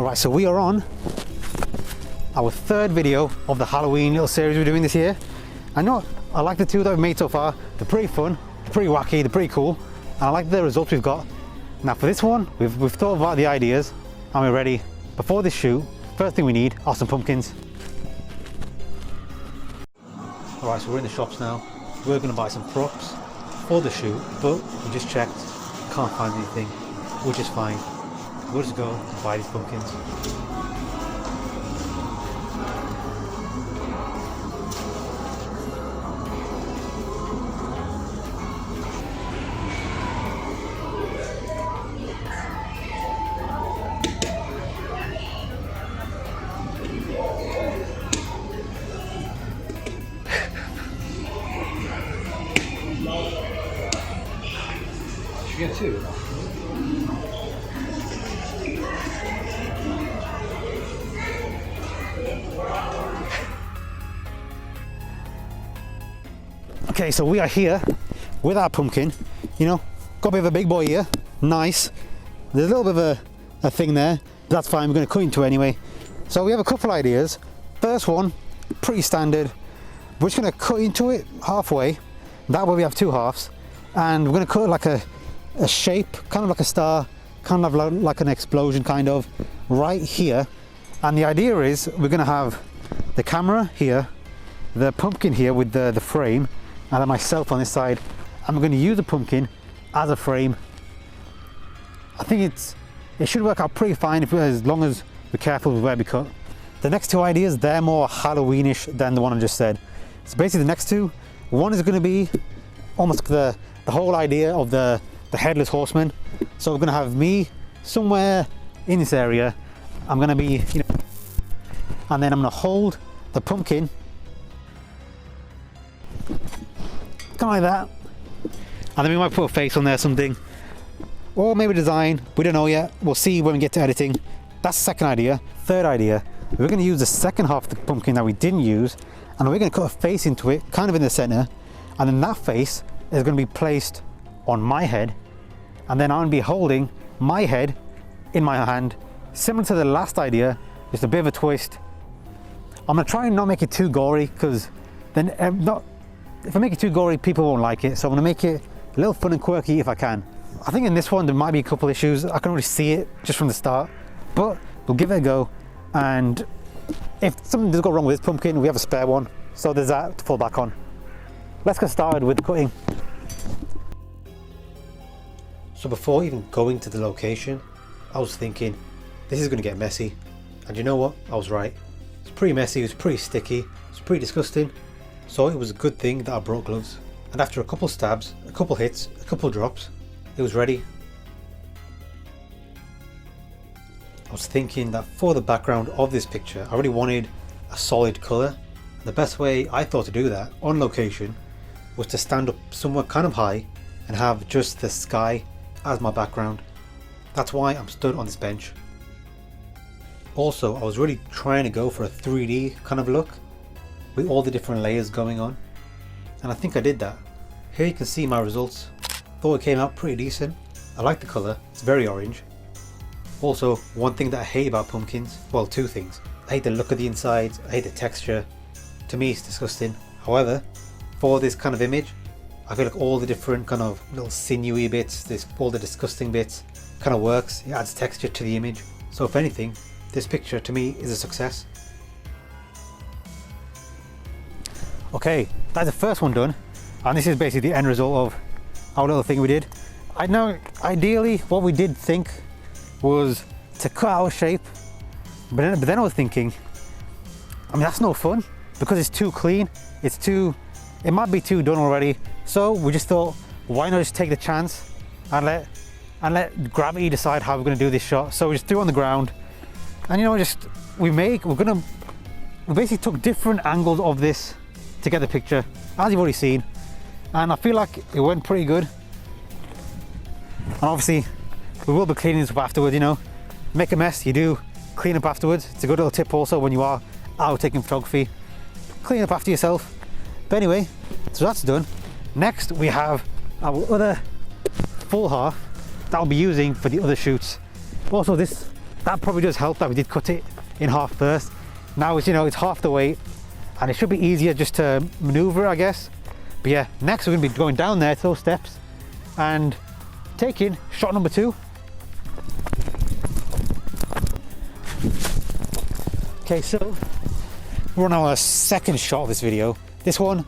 Alright, so we are on our third video of the Halloween little series we're doing this year. I know I like the two that we've made so far. They're pretty fun, they're pretty wacky, they're pretty cool, and I like the results we've got. Now for this one, we've thought about the ideas and we're ready. Before this shoot, first thing we need are some pumpkins. Alright, so we're in the shops now. We're going to buy some props for the shoot, but we just checked, can't find anything, which is fine. We'll just go and buy these pumpkins. Should we get two? Okay, so we are here with our pumpkin. You know, got a bit of a big boy here. Nice. There's a little bit of a thing there, but that's fine. We're going to cut into it anyway. So we have a couple ideas. First one, pretty standard. We're just going to cut into it halfway. That way we have two halves. And we're going to cut it like a shape, kind of like a star, kind of like an explosion kind of, right here. And the idea is we're going to have the camera here, the pumpkin here with the frame, and then myself on this side, and we're going to use the pumpkin as a frame. I think it should work out pretty fine as long as we're careful with where we cut. The next two ideas, they're more Halloweenish than the one I just said. So basically the next two, one is going to be almost the whole idea of the headless horseman. So we're going to have me somewhere in this area. I'm going to be, you know, and then I'm going to hold the pumpkin kind of like that, and then we might put a face on there, something, or maybe design. We don't know yet. We'll see when we get to editing. That's the second idea. Third idea, we're going to use the second half of the pumpkin that we didn't use, and we're going to cut a face into it, kind of in the center, and then that face is going to be placed on my head, and then I'm going to be holding my head in my hand, similar to the last idea, just a bit of a twist. I'm going to try and not make it too gory, because then if I make it too gory, people won't like it. So I'm going to make it a little fun and quirky if I can. I think in this one there might be a couple issues. I can already see it just from the start, but we'll give it a go. And if something does go wrong with this pumpkin, we have a spare one, so there's that to fall back on. Let's get started with the cutting. So before even going to the location, I was thinking this is going to get messy, and you know what, I was right. It's pretty messy, it was pretty sticky, it's pretty disgusting. So it was a good thing that I brought gloves, and after a couple stabs, a couple hits, a couple drops, it was ready. I was thinking that for the background of this picture, I really wanted a solid colour. The best way I thought to do that on location was to stand up somewhere kind of high and have just the sky as my background. That's why I'm stood on this bench. Also, I was really trying to go for a 3D kind of look with all the different layers going on, and I think I did that. Here you can see my results. Thought it came out pretty decent. I like the colour, it's very orange. Also, one thing that I hate about pumpkins, well, two things. I hate the look of the insides, I hate the texture. To me it's disgusting. However, for this kind of image, I feel like all the different kind of little sinewy bits, all the disgusting bits kind of works. It adds texture to the image. So if anything, this picture to me is a success. Okay, that's the first one done, and this is basically the end result of our little thing we did. I know ideally what we did think was to cut our shape, but then I was thinking, I mean, that's no fun because it's too clean, it might be too done already. So we just thought, why not just take the chance and let gravity decide how we're going to do this shot. So we just threw it on the ground, and you know, we basically took different angles of this to get the picture, as you've already seen, and I feel like it went pretty good. And obviously we will be cleaning this up afterwards, you know, make a mess, you do clean up afterwards. It's a good little tip also when you are out taking photography, clean up after yourself. But anyway, so that's done. Next we have our other full half that I'll be using for the other shoots. Also that that probably does help that we did cut it in half first. Now it's, you know, it's half the weight and it should be easier just to maneuver, I guess. But yeah, next we're going to be going down there to those steps and taking shot number 2. Okay, so we're on our second shot of this video. This one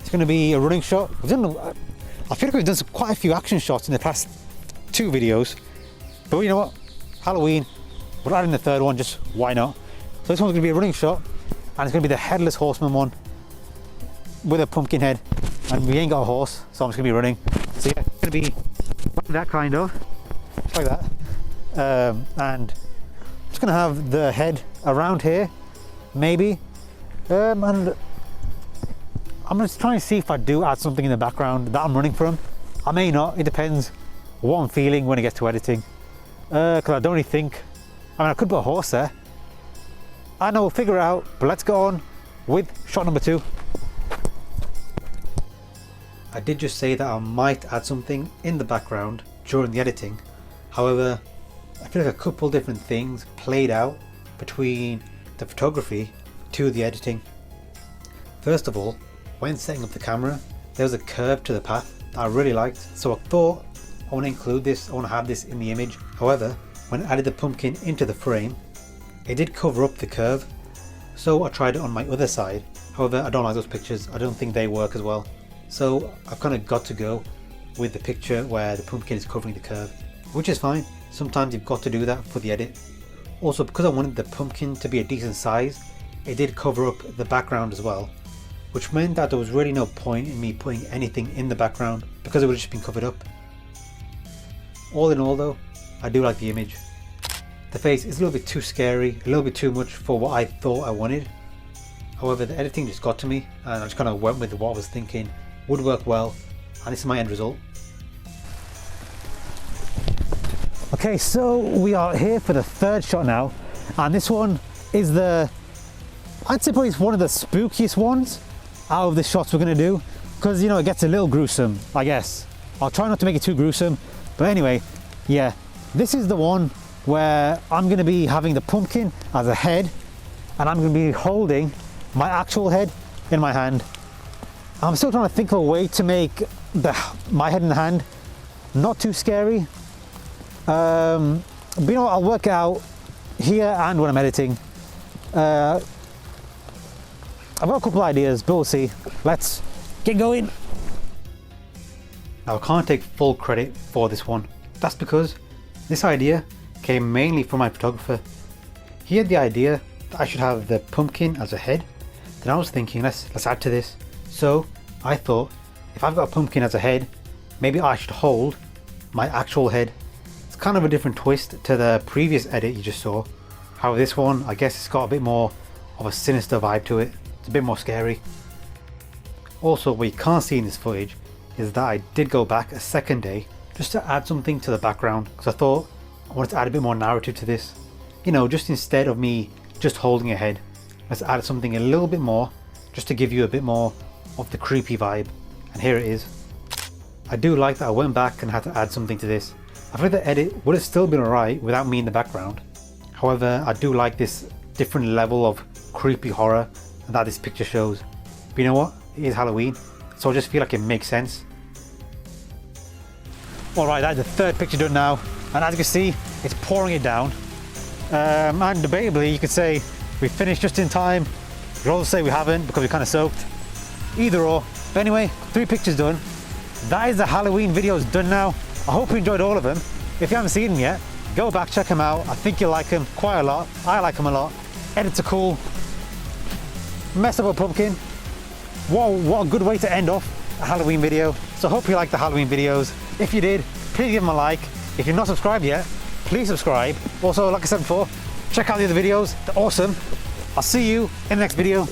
is going to be a running shot. I feel like we've done quite a few action shots in the past 2 videos, but you know what? Halloween, we're adding the third one, just why not? So this one's going to be a running shot, and it's going to be the headless horseman one with a pumpkin head, and we ain't got a horse, so I'm just going to be running. So yeah, it's going to be like that kind of, just like that, and I'm just going to have the head around here, maybe, and I'm just trying to see if I do add something in the background that I'm running from. I may not, it depends what I'm feeling when it gets to editing. Because I don't really think, I mean I could put a horse there. I know, we'll figure it out, but let's go on with shot number 2. I did just say that I might add something in the background during the editing. However, I feel like a couple different things played out between the photography to the editing. First of all, when setting up the camera, there was a curve to the path that I really liked, so I thought I want to include this, I want to have this in the image. However, when I added the pumpkin into the frame, it did cover up the curve, so I tried it on my other side. However, I don't like those pictures, I don't think they work as well. So I've kind of got to go with the picture where the pumpkin is covering the curve, which is fine. Sometimes you've got to do that for the edit. Also, because I wanted the pumpkin to be a decent size, it did cover up the background as well, which meant that there was really no point in me putting anything in the background because it would have just been covered up. All in all though, I do like the image. The face is a little bit too scary, a little bit too much for what I thought I wanted. However, the editing just got to me and I just kind of went with what I was thinking would work well, and this is my end result. Okay, so we are here for the third shot now, and this one is I'd say probably it's one of the spookiest ones out of the shots we're going to do, because you know it gets a little gruesome, I guess. I'll try not to make it too gruesome, but anyway, yeah, this is the one where I'm going to be having the pumpkin as a head and I'm going to be holding my actual head in my hand. I'm still trying to think of a way to make my head in the hand not too scary, but you know what, I'll work it out here and when I'm editing. I've got a couple ideas, but we'll see. Let's get going. Now I can't take full credit for this one. That's because this idea came mainly from my photographer. He had the idea that I should have the pumpkin as a head. Then I was thinking, let's add to this. So I thought, if I've got a pumpkin as a head, maybe I should hold my actual head. It's kind of a different twist to the previous edit you just saw. However, this one, I guess it's got a bit more of a sinister vibe to it. It's a bit more scary. Also, what you can't see in this footage is that I did go back a second day just to add something to the background, because I thought I wanted to add a bit more narrative to this. You know, just instead of me just holding a head, let's add something a little bit more just to give you a bit more of the creepy vibe. And here it is. I do like that I went back and had to add something to this. I think the edit would have still been alright without me in the background. However, I do like this different level of creepy horror that this picture shows. But you know what? It is Halloween, so I just feel like it makes sense. Alright, that's the third picture done now, and as you can see, it's pouring it down. And debatably, you could say we finished just in time. You could also say we haven't because we kind of soaked. Either or. But anyway, 3 pictures done. That is the Halloween videos done now. I hope you enjoyed all of them. If you haven't seen them yet, go back, check them out. I think you'll like them quite a lot. I like them a lot. Edits are cool. Mess up a pumpkin. What a good way to end off a Halloween video. So I hope you like the Halloween videos. If you did, please give them a like. If you're not subscribed yet, please subscribe. Also, like I said before, check out the other videos. They're awesome. I'll see you in the next video.